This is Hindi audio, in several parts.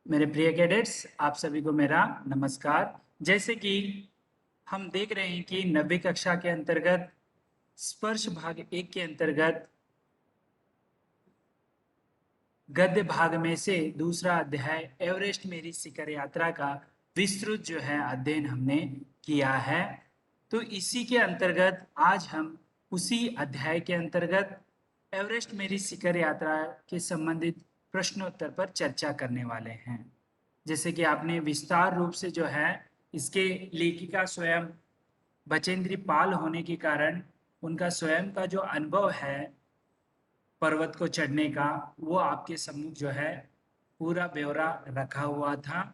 मेरे प्रिय कैडेट्स, आप सभी को मेरा नमस्कार। जैसे कि हम देख रहे हैं कि 9वीं कक्षा के अंतर्गत स्पर्श भाग 1 के अंतर्गत गद्य भाग में से दूसरा अध्याय एवरेस्ट मेरी शिखर यात्रा का विस्तृत जो है अध्ययन हमने किया है। तो इसी के अंतर्गत आज हम उसी अध्याय के अंतर्गत एवरेस्ट मेरी शिखर यात्रा के संबंधित प्रश्नोत्तर पर चर्चा करने वाले हैं। जैसे कि आपने विस्तार रूप से जो है इसके लेखिका स्वयं बचेंद्री पाल होने के कारण उनका स्वयं का जो अनुभव है पर्वत को चढ़ने का, वो आपके सम्मुख जो है पूरा ब्यौरा रखा हुआ था।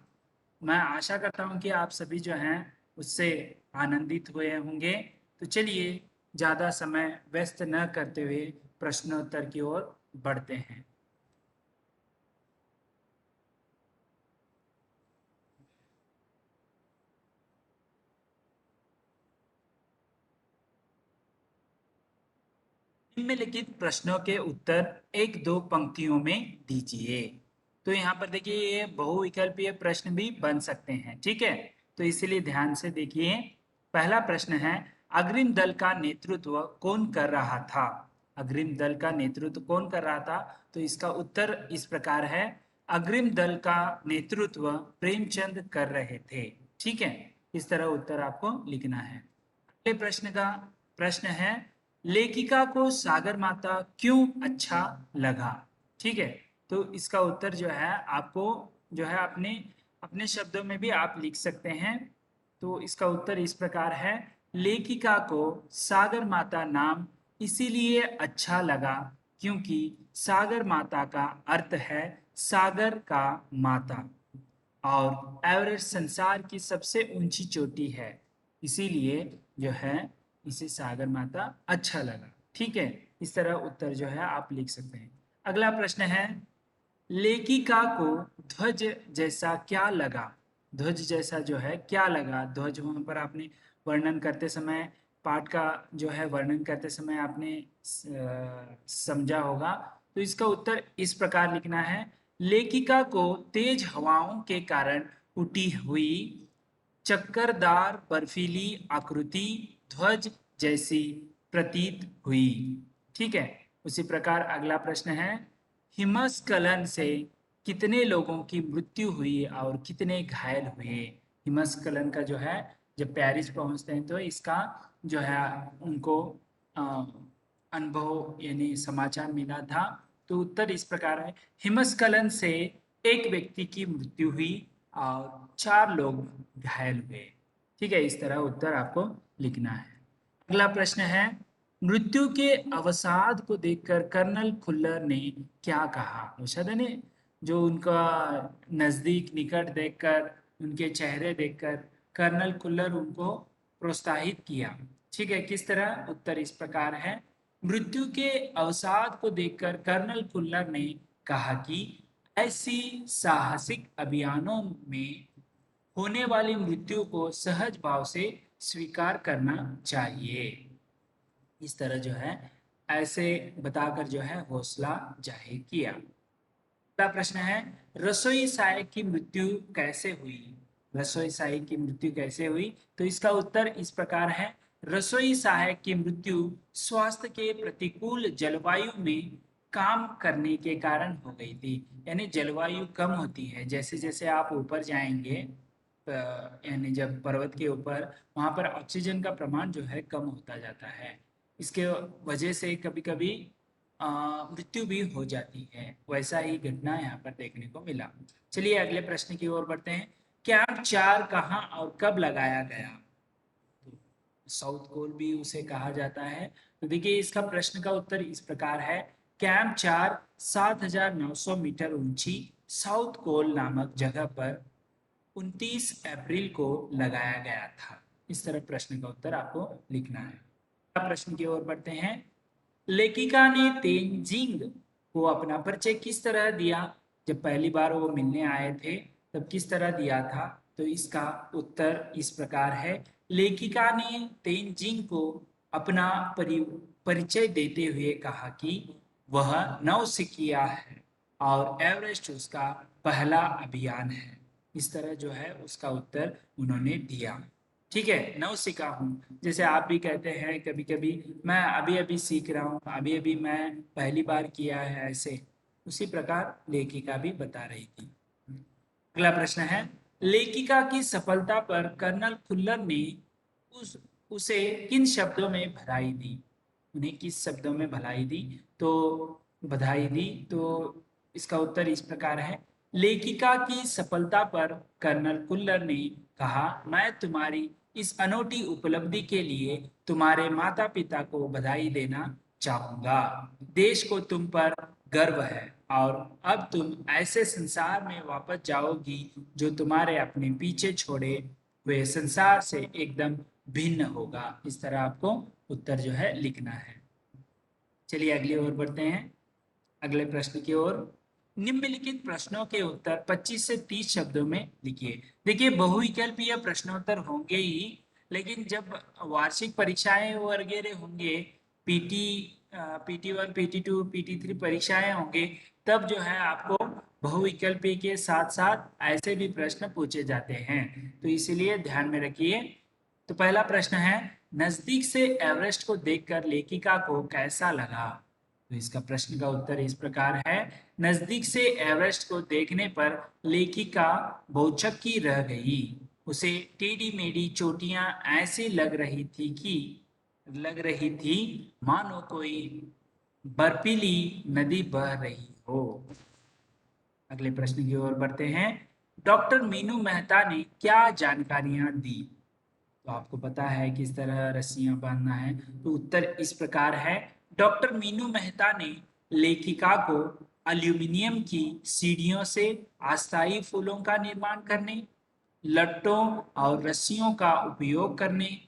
मैं आशा करता हूँ कि आप सभी जो हैं उससे आनंदित हुए होंगे। तो चलिए ज़्यादा समय व्यस्त न करते हुए प्रश्नोत्तर की ओर बढ़ते हैं। निम्नलिखित प्रश्नों के उत्तर एक दो पंक्तियों में दीजिए। तो यहाँ पर देखिए ये बहुविकल्पीय प्रश्न भी बन सकते हैं, ठीक है। तो इसीलिए ध्यान से देखिए। पहला प्रश्न है, अग्रिम दल का नेतृत्व कौन कर रहा था? अग्रिम दल का नेतृत्व कौन कर रहा था? तो इसका उत्तर इस प्रकार है, अग्रिम दल का नेतृत्व प्रेमचंद कर रहे थे, ठीक है। इस तरह उत्तर आपको लिखना है। अगले प्रश्न का प्रश्न है, लेखिका को सागर माता क्यों अच्छा लगा? ठीक है। तो इसका उत्तर जो है आपको जो है अपने अपने शब्दों में भी आप लिख सकते हैं। तो इसका उत्तर इस प्रकार है, लेखिका को सागर माता नाम इसीलिए अच्छा लगा क्योंकि सागर माता का अर्थ है सागर का माता, और एवरेस्ट संसार की सबसे ऊंची चोटी है, इसीलिए जो है इसे सागर माता अच्छा लगा, ठीक है। इस तरह उत्तर जो है आप लिख सकते हैं। अगला प्रश्न है, लेखिका को ध्वज जैसा क्या लगा? ध्वज जैसा जो है क्या लगा? ध्वज वहां पर आपने वर्णन करते समय, पाठ का जो है वर्णन करते समय आपने समझा होगा। तो इसका उत्तर इस प्रकार लिखना है, लेखिका को तेज हवाओं के कारण उठी हुई चक्करदार बर्फीली आकृति ध्वज जैसी प्रतीत हुई, ठीक है। उसी प्रकार अगला प्रश्न है, हिमस्खलन से कितने लोगों की मृत्यु हुई और कितने घायल हुए? हिमस्खलन का जो है जब पेरिस पहुंचते हैं तो इसका जो है उनको अनुभव यानी समाचार मिला था। तो उत्तर इस प्रकार है, हिमस्खलन से एक व्यक्ति की मृत्यु हुई और 4 लोग घायल हुए, ठीक है। इस तरह उत्तर आपको लिखना है। अगला प्रश्न है, मृत्यु के अवसाद को देखकर कर्नल खुल्लर ने क्या कहा? मुर्शद ने जो उनका नजदीक निकट देखकर, उनके चेहरे देखकर कर्नल खुल्लर उनको प्रोत्साहित किया, ठीक है। किस तरह? उत्तर इस प्रकार है, मृत्यु के अवसाद को देखकर कर्नल खुल्लर ने कहा कि ऐसी साहसिक अभियानों में होने वाली मृत्यु को सहज भाव से स्वीकार करना चाहिए। इस तरह जो है ऐसे बताकर जो है हौसला जाहिर किया। अगला प्रश्न है, रसोई साय की मृत्यु कैसे हुई? रसोई साय की मृत्यु कैसे हुई? तो इसका उत्तर इस प्रकार है, रसोई सहायक की मृत्यु स्वास्थ्य के प्रतिकूल जलवायु में काम करने के कारण हो गई थी। यानी जलवायु कम होती है, जैसे जैसे आप ऊपर जाएंगे यानी जब पर्वत के ऊपर, वहां पर ऑक्सीजन का प्रमाण जो है कम होता जाता है। इसके वजह से कभी कभी मृत्यु भी हो जाती है। वैसा ही घटना यहाँ पर देखने को मिला। चलिए अगले प्रश्न की ओर बढ़ते हैं, कैंप 4 कहाँ और कब लगाया गया? साउथ कोल भी उसे कहा जाता है। तो देखिए इसका प्रश्न का उत्तर इस प्रकार है, कैंप 4 7,900 मीटर ऊंची साउथ कोल नामक जगह पर 29 अप्रैल को लगाया गया था। इस तरह प्रश्न का उत्तर आपको लिखना है। प्रश्न की ओर बढ़ते हैं, लेखिका ने तेनजिंग को अपना परिचय किस तरह दिया? जब पहली बार वो मिलने आए थे तब किस तरह दिया था? तो इसका उत्तर इस प्रकार है, लेखिका ने तेनजिंग को अपना परिचय देते हुए कहा कि वह नौसिखिया है, और एवरेस्ट उसका पहला अभियान है। इस तरह जो है उसका उत्तर उन्होंने दिया। ठीक है, नव सीखा हूँ, जैसे आप भी कहते हैं कभी कभी मैं अभी अभी सीख रहा हूँ, अभी अभी मैं पहली बार किया है, ऐसे उसी प्रकार लेखिका भी बता रही थी। अगला प्रश्न है, लेखिका की सफलता पर कर्नल फुल्लर ने उस उसे किन शब्दों में बधाई दी? उन्हें किस शब्दों में भलाई दी तो बधाई दी? तो इसका उत्तर इस प्रकार है, लेखिका की सफलता पर कर्नल फुल्लर ने कहा, मैं तुम्हारी इस अनोखी उपलब्धि के लिए तुम्हारे माता पिता को बधाई देना चाहूंगा। देश को तुम पर गर्व है और अब तुम ऐसे संसार में वापस जाओगी जो तुम्हारे अपने पीछे छोड़े हुए संसार से एकदम भिन्न होगा। इस तरह आपको उत्तर जो है लिखना है। चलिए अगली ओर बढ़ते हैं, अगले प्रश्न की ओर। निम्नलिखित प्रश्नों के उत्तर 25 से 30 शब्दों में लिखिए। देखिए बहुविकल्पीय प्रश्नोत्तर होंगे ही, लेकिन जब वार्षिक परीक्षाएं वगैरह होंगे, पीटी PT1 PT2 PT3 परीक्षाएं होंगे, तब जो है आपको बहुविकल्पीय के साथ साथ ऐसे भी प्रश्न पूछे जाते हैं, तो इसीलिए ध्यान में रखिए। तो पहला प्रश्न है, नजदीक से एवरेस्ट को देखकर लेखिका को कैसा लगा? तो इसका प्रश्न का उत्तर इस प्रकार है, नजदीक से एवरेस्ट को देखने पर लेखिका भौचक्की रह गई। उसे टेढ़ी मेढ़ी चोटियां ऐसी लग रही थी मानो कोई बर्फीली नदी बह रही हो। अगले प्रश्न की ओर बढ़ते हैं, डॉक्टर मीनू मेहता ने क्या जानकारियां दी? तो आपको पता है किस तरह रस्सियां बांधना है, तो उत्तर इस प्रकार है, डॉक्टर मीनू मेहता ने लेखिका को एल्यूमिनियम की सीढ़ियों से अस्थायी फूलों का निर्माण करने, लट्टों और रस्सियों का उपयोग करने,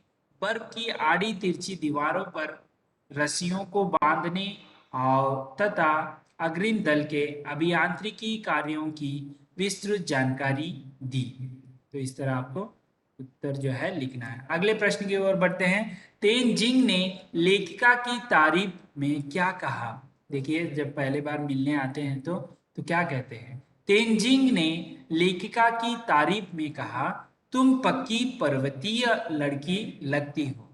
बर्फ की आड़ी तिरछी दीवारों पर रस्सियों को बांधने और तथा अग्रिम दल के अभियांत्रिकी कार्यों की विस्तृत जानकारी दी। तो इस तरह आपको उत्तर जो है लिखना है। अगले प्रश्न की ओर बढ़ते हैं, तेनजिंग ने लेखिका की तारीफ में क्या कहा? देखिए जब पहले बार मिलने आते हैं तो क्या कहते हैं, तेनजिंग ने लेखिका की तारीफ में कहा, तुम पक्की पर्वतीय लड़की लगती हो,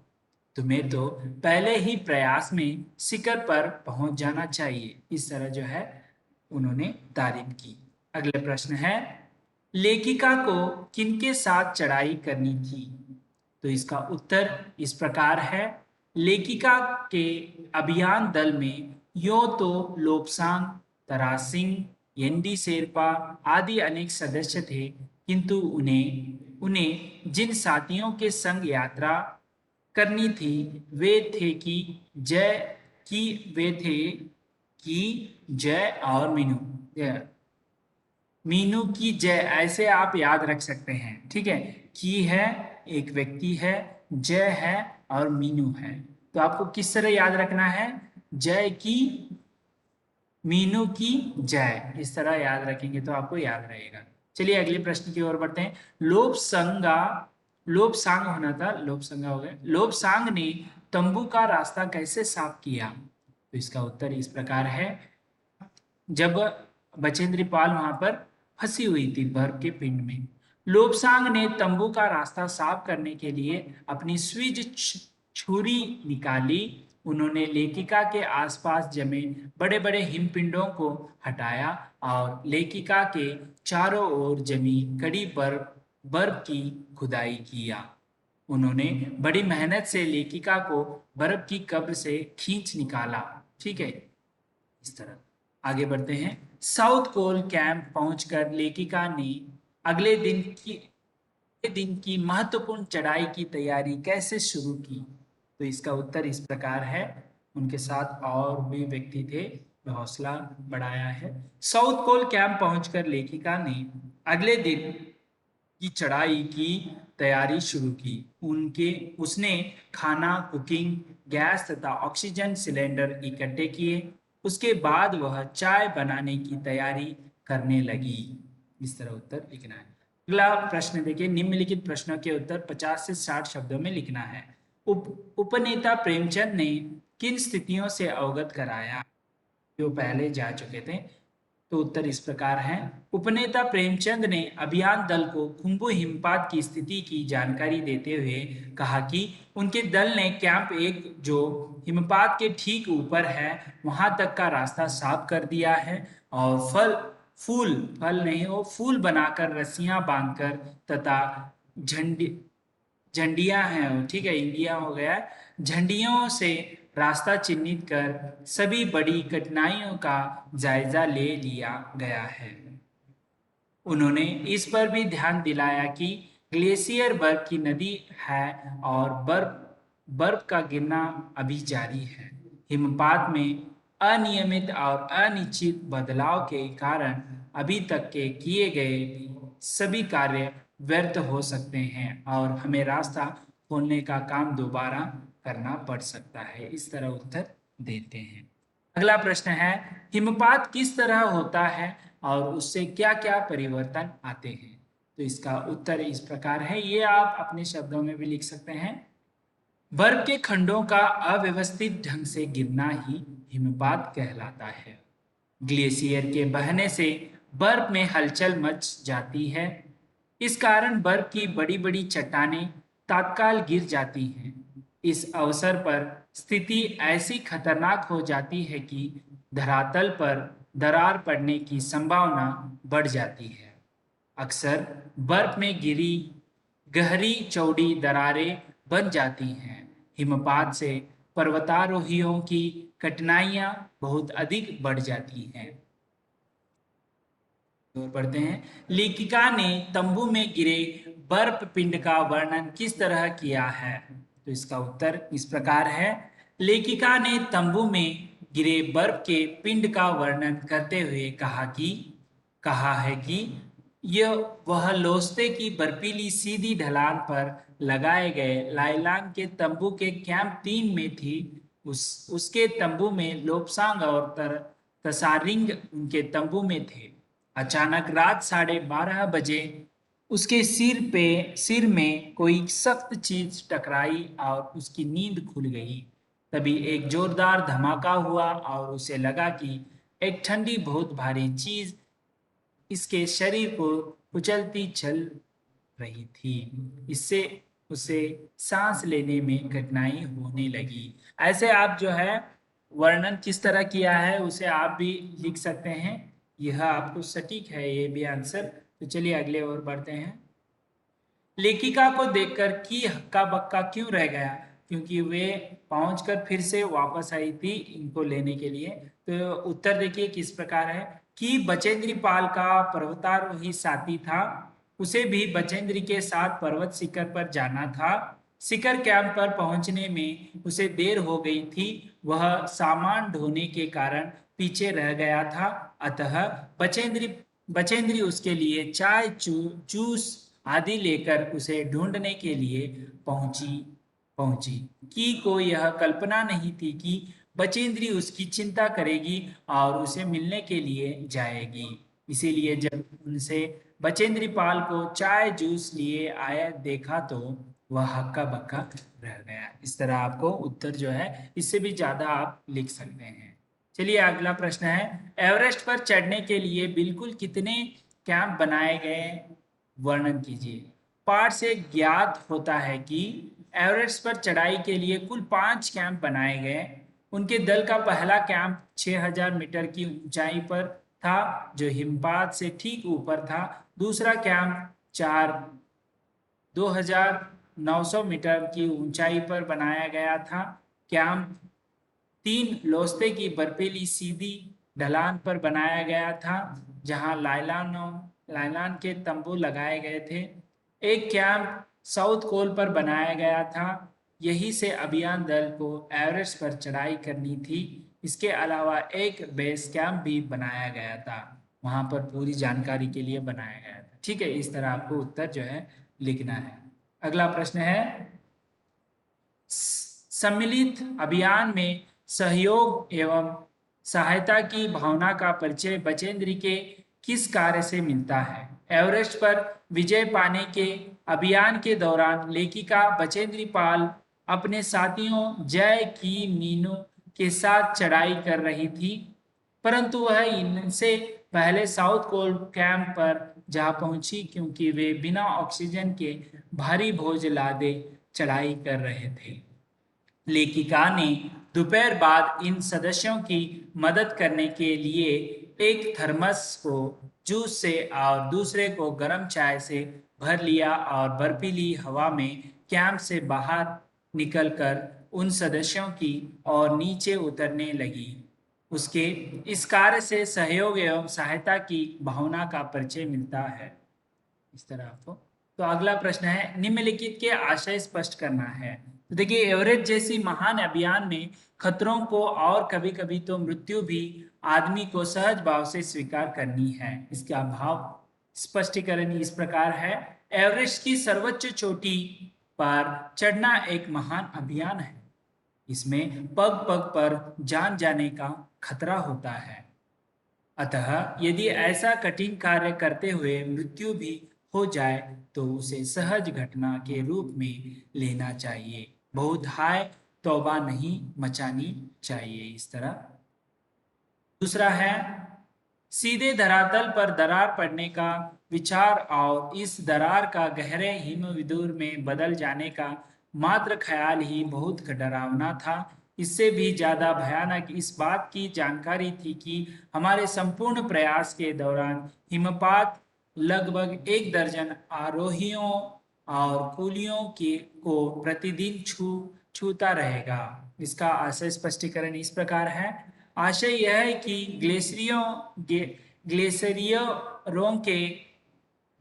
तुम्हें तो पहले ही प्रयास में शिखर पर पहुंच जाना चाहिए। इस तरह जो है उन्होंने तारीफ की। अगला प्रश्न है, लेखिका को किनके साथ चढ़ाई करनी थी? तो इसका उत्तर इस प्रकार है, लेखिका के अभियान दल में यो तो लोबसांग, तरासिंग, एनडी शेरपा आदि अनेक सदस्य थे, किंतु उन्हें उन्हें जिन साथियों के संग यात्रा करनी थी वे थे कि जय और मीनू की जय, ऐसे आप याद रख सकते हैं। ठीक है, की है एक व्यक्ति है, जय है और मीनू है, तो आपको किस तरह याद रखना है, जय की मीनू की जय, इस तरह याद रखेंगे तो आपको याद रहेगा। चलिए अगले प्रश्न की ओर बढ़ते हैं, लोबसांग होना था, लोबसंगा हो गया, लोबसांग ने तंबू का रास्ता कैसे साफ किया? तो इसका उत्तर इस प्रकार है, जब बचेंद्री पाल वहां पर फंसी हुई थी बर्फ के पिंड में, लोबसांग ने तंबू का रास्ता साफ करने के लिए अपनी स्विज छुरी निकाली। उन्होंने लेखिका के आसपास जमे बड़े बड़े हिमपिंडों को हटाया और लेखिका के चारों ओर जमी कड़ी बर्फ बर्फ की खुदाई किया। उन्होंने बड़ी मेहनत से लेखिका को बर्फ की कब्र से खींच निकाला। ठीक है, इस तरह आगे बढ़ते हैं, साउथ कोल कैंप पहुंचकर लेखिका ने अगले दिन की महत्वपूर्ण चढ़ाई की तैयारी कैसे शुरू की? तो इसका उत्तर इस प्रकार है, उनके साथ और भी व्यक्ति थे जो हौसला बढ़ाया है। साउथ कोल कैंप पहुंचकर लेखिका ने अगले दिन की चढ़ाई की तैयारी शुरू की। उनके उसने खाना, कुकिंग गैस तथा ऑक्सीजन सिलेंडर इकट्ठे किए। उसके बाद वह चाय बनाने की तैयारी करने लगी। इस तरह उत्तर लिखना है। अगला प्रश्न देखिए, निम्नलिखित प्रश्नों के उत्तर 50 से 60 शब्दों में लिखना है। उपनेता प्रेमचंद ने किन स्थितियों से अवगत कराया? जो पहले जा चुके थे, तो उत्तर इस प्रकार है। उपनेता प्रेमचंद ने अभियान दल को खुम्बु हिमपात की स्थिति की जानकारी देते हुए कहा कि उनके दल ने कैंप एक जो हिमपात के ठीक ऊपर है वहां तक का रास्ता साफ कर दिया है और फल नहीं वो फूल बनाकर रस्सियां बांधकर तथा झंडी झंडियां हैं, ठीक है, इंडिया हो गया है, झंडियों से रास्ता चिन्हित कर सभी बड़ी कठिनाइयों का जायजा ले लिया गया है। उन्होंने इस पर भी ध्यान दिलाया कि ग्लेशियर बर्फ की नदी है और बर्फ का गिरना अभी जारी है। हिमपात में अनियमित और अनिश्चित बदलाव के कारण अभी तक के किए गए सभी कार्य व्यर्थ हो सकते हैं और हमें रास्ता खोलने का काम दोबारा करना पड़ सकता है। इस तरह उत्तर देते हैं। अगला प्रश्न है, हिमपात किस तरह होता है और उससे क्या क्या परिवर्तन आते हैं? तो इसका उत्तर इस प्रकार है, ये आप अपने शब्दों में भी लिख सकते हैं। बर्फ के खंडों का अव्यवस्थित ढंग से गिरना ही हिमपात कहलाता है। ग्लेशियर के बहने से बर्फ में हलचल मच जाती है। इस कारण बर्फ की बड़ी बड़ी चट्टानें तत्काल गिर जाती हैं। इस अवसर पर स्थिति ऐसी खतरनाक हो जाती है कि धरातल पर दरार पड़ने की संभावना बढ़ जाती है। अक्सर बर्फ में गिरी गहरी चौड़ी दरारें बन जाती हैं। हिमपात से पर्वतारोहियों की कठिनाइयां बहुत अधिक बढ़ जाती हैं। और पढ़ते हैं, लेखिका ने तंबू में गिरे बर्फ पिंड का वर्णन किस तरह किया है? तो इसका उत्तर इस प्रकार है। लेखिका ने तंबू में गिरे बर्फ के पिंड का वर्णन करते हुए कहा है कि यह वह लोस्ते की बर्फीली सीधी ढलान पर लगाए गए लाइलान के तंबू के कैंप 3 में थी। उसके तंबू में लोब्सांग और तसारिंग उनके तंबू में थे। अचानक रात 12:30 बजे उसके सिर में कोई सख्त चीज टकराई और उसकी नींद खुल गई। तभी एक जोरदार धमाका हुआ और उसे लगा कि एक ठंडी बहुत भारी चीज इसके शरीर को कुचलती चल रही थी। इससे उसे सांस लेने में कठिनाई होने लगी। ऐसे आप जो है वर्णन किस तरह किया है उसे आप भी लिख सकते हैं। यह आपको सटीक है, ये भी आंसर। तो चलिए अगले और बढ़ते हैं। लेखिका को देखकर की हक्का बक्का क्यों रह गया? क्योंकि वे पहुंचकर फिर से वापस आई थी इनको लेने के लिए। तो उत्तर देखिए किस प्रकार है कि बचेंद्री पाल का पर्वतारोही साथी था। उसे भी बचेंद्री के साथ पर्वत शिखर पर जाना था। शिखर कैंप पर पहुंचने में उसे देर हो गई थी। वह सामान ढोने के कारण पीछे रह गया था। अतः बचेंद्री उसके लिए चाय जूस आदि लेकर उसे ढूंढने के लिए पहुंची। की को यह कल्पना नहीं थी कि बचेंद्री उसकी चिंता करेगी और उसे मिलने के लिए जाएगी। इसीलिए जब उनसे बचेंद्री पाल को चाय जूस लिए आया देखा तो वह हक्का बक्का रह गया। इस तरह आपको उत्तर जो है इससे भी ज्यादा आप लिख सकते हैं। चलिए अगला प्रश्न है, एवरेस्ट पर चढ़ने के लिए बिल्कुल कितने कैंप बनाए गए, वर्णन कीजिए। पाठ से ज्ञात होता है कि एवरेस्ट पर चढ़ाई के लिए कुल 5 कैंप बनाए गए। उनके दल का पहला कैंप 6000 मीटर की ऊंचाई पर था जो हिमपात से ठीक ऊपर था। दूसरा कैंप 2900 मीटर की ऊंचाई पर बनाया गया था। कैंप 3 लोस्ते की बर्फीली सीधी ढलान पर बनाया गया था जहां लाइलान के तंबू लगाए गए थे। एक कैंप साउथ कोल पर बनाया गया था। यहीं से अभियान दल को एवरेस्ट पर चढ़ाई करनी थी। इसके अलावा एक बेस कैंप भी बनाया गया था, वहां पर पूरी जानकारी के लिए बनाया गया था। ठीक है, इस तरह आपको उत्तर जो है लिखना है। अगला प्रश्न है, सम्मिलित अभियान में सहयोग एवं सहायता की भावना का परिचय बचेंद्री के किस कार्य से मिलता है? एवरेस्ट पर विजय पाने के अभियान के दौरान लेखिका बचेंद्री पाल अपने साथियों जय की मीनू के साथ चढ़ाई कर रही थी, परंतु वह इनसे पहले साउथ पोल कैंप पर जा पहुंची क्योंकि वे बिना ऑक्सीजन के भारी बोझ लादे चढ़ाई कर रहे थे। लेखिका ने दोपहर बाद इन सदस्यों की मदद करने के लिए एक थर्मस को जूस से और दूसरे को गर्म चाय से भर लिया और बर्फीली हवा में कैंप से बाहर निकलकर उन सदस्यों की और नीचे उतरने लगी। उसके इस कार्य से सहयोग एवं सहायता की भावना का परिचय मिलता है। इस तरह आपको। तो अगला प्रश्न है, निम्नलिखित के आशय स्पष्ट करना है। तो देखिए, एवरेस्ट जैसी महान अभियान में खतरों को और कभी कभी तो मृत्यु भी आदमी को सहज भाव से स्वीकार करनी है। इसका भाव स्पष्टीकरण इस प्रकार है। एवरेस्ट की सर्वोच्च चोटी पर चढ़ना एक महान अभियान है। इसमें पग पग पर जान जाने का खतरा होता है। अतः यदि ऐसा कठिन कार्य करते हुए मृत्यु भी हो जाए तो उसे सहज घटना के रूप में लेना चाहिए। बहुत हाय तौबा नहीं मचानी चाहिए। इस तरह। दूसरा है, सीधे धरातल पर दरार पड़ने का विचार और इस दरार का गहरे हिमविदुर में बदल जाने का मात्र ख्याल ही बहुत डरावना था। इससे भी ज्यादा भयानक इस बात की जानकारी थी कि हमारे संपूर्ण प्रयास के दौरान हिमपात लगभग 1 दर्जन आरोहियों और कूलियों को प्रतिदिन छूता रहेगा। इसका आशय स्पष्टीकरण इस प्रकार है। आशय यह है कि ग्लेशियरों के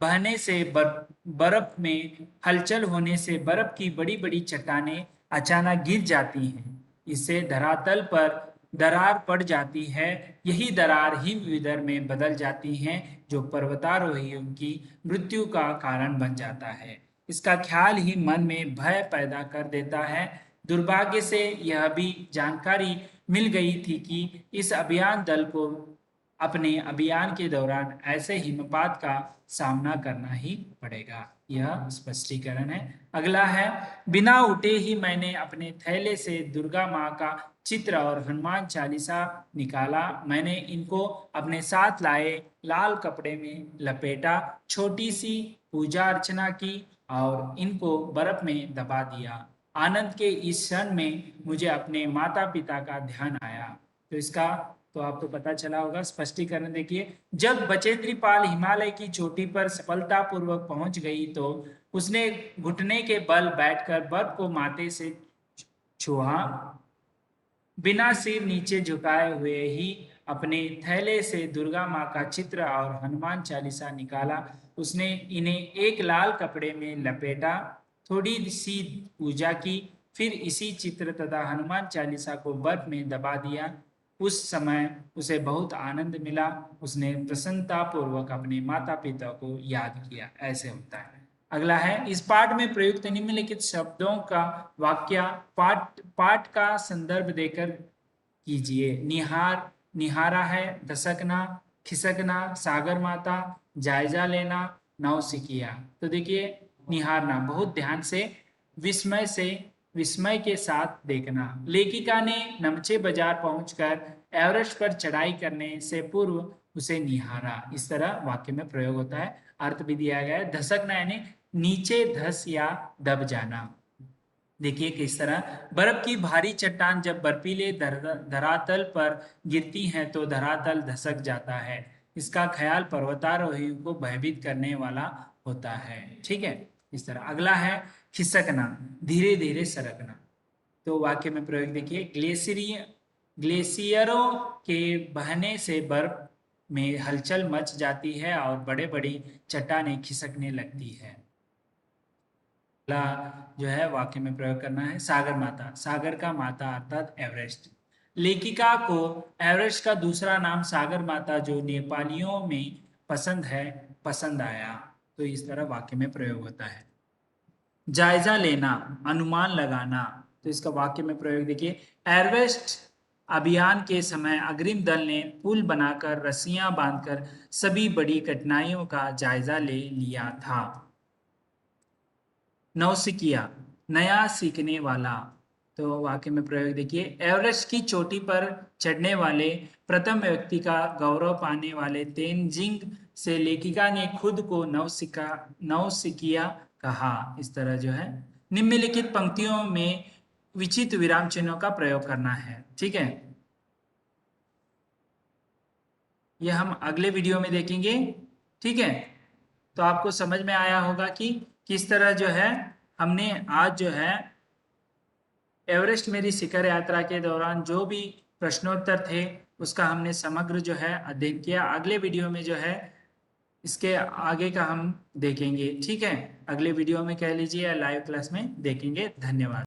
बहने से बर्फ में हलचल होने से बर्फ की बड़ी बड़ी चट्टानें अचानक गिर जाती हैं। इससे धरातल पर दरार पड़ जाती है। यही दरार हिमविदर में बदल जाती हैं जो पर्वतारोहियों की मृत्यु का कारण बन जाता है। इसका ख्याल ही मन में भय पैदा कर देता है। दुर्भाग्य से यह भी जानकारी मिल गई थी कि इस अभियान दल को अपने अभियान के दौरान ऐसे हिमपात का सामना करना ही पड़ेगा। यह स्पष्टीकरण है। अगला है, बिना उठे ही मैंने अपने थैले से दुर्गा माँ का चित्र और हनुमान चालीसा निकाला। मैंने इनको अपने साथ लाए लाल कपड़े में लपेटा, छोटी सी पूजा अर्चना की और इनको बर्फ में दबा दिया। आनंद के इस क्षण में मुझे अपने माता पिता का ध्यान आया। तो इसका तो आपको पता चला होगा। स्पष्टीकरण देखिए, जब बचेंद्री पाल हिमालय की चोटी पर सफलतापूर्वक पहुंच गई तो उसने घुटने के बल बैठकर बर्फ को माथे से छुआ। बिना सिर नीचे झुकाए हुए ही अपने थैले से दुर्गा माँ का चित्र और हनुमान चालीसा निकाला। उसने इन्हें एक लाल कपड़े में लपेटा, थोड़ी सी पूजा की, फिर इसी चित्र तथा हनुमान चालीसा को बर्फ में दबा दिया। उस समय उसे बहुत आनंद मिला। उसने प्रसन्नता पूर्वक अपने माता पिता को याद किया। ऐसे होता है। अगला है, इस पाठ में प्रयुक्त निम्नलिखित शब्दों का वाक्य पाठ पाठ का संदर्भ देकर कीजिए। निहार, निहारा है, दशकना, खिसकना, सागर माता, जायजा लेना, नौसिखिया। तो देखिए, निहारना बहुत ध्यान से विस्मय के साथ देखना। लेखिका ने नमचे बाजार पहुंचकर एवरेस्ट पर चढ़ाई करने से पूर्व उसे निहारा। इस तरह वाक्य में प्रयोग होता है। अर्थ भी दिया गया है। धसकना यानी नीचे धस या दब जाना। देखिए किस तरह, बर्फ की भारी चट्टान जब बर्फीले धरातल पर गिरती हैं तो धरातल धसक जाता है। इसका ख्याल पर्वतारोहियों को भयभीत करने वाला होता है। ठीक है। इस तरह। अगला है, खिसकना, धीरे धीरे सरकना। तो वाक्य में प्रयोग देखिए, ग्लेशियरों के बहने से बर्फ में हलचल मच जाती है और बड़े बड़ी चट्टानें खिसकने लगती है। जो है वाक्य में प्रयोग करना है, सागर माता, सागर का माता अर्थात एवरेस्ट। लेखिका को एवरेस्ट का दूसरा नाम सागर माता जो नेपालियों में पसंद है, पसंद आया। तो इस तरह वाक्य में प्रयोग होता है। जायजा लेना, अनुमान लगाना। तो इसका वाक्य में प्रयोग देखिए, एवरेस्ट अभियान के समय अग्रिम दल ने पुल बनाकर रस्सियां बांधकर सभी बड़ी कठिनाइयों का जायजा ले लिया था। नौसिखिया, नया सीखने वाला। तो वाक्य में प्रयोग देखिए, एवरेस्ट की चोटी पर चढ़ने वाले प्रथम व्यक्ति का गौरव पाने वाले तेनजिंग से लेखिका ने खुद को नौसिखिया कहा। इस तरह जो है निम्नलिखित पंक्तियों में विचित्र विराम चिन्हों का प्रयोग करना है। ठीक है, यह हम अगले वीडियो में देखेंगे। ठीक है, तो आपको समझ में आया होगा कि किस तरह जो है हमने आज जो है एवरेस्ट मेरी शिखर यात्रा के दौरान जो भी प्रश्नोत्तर थे उसका हमने समग्र जो है अध्ययन किया। अगले वीडियो में जो है इसके आगे का हम देखेंगे। ठीक है, अगले वीडियो में कह लीजिए या लाइव क्लास में देखेंगे। धन्यवाद।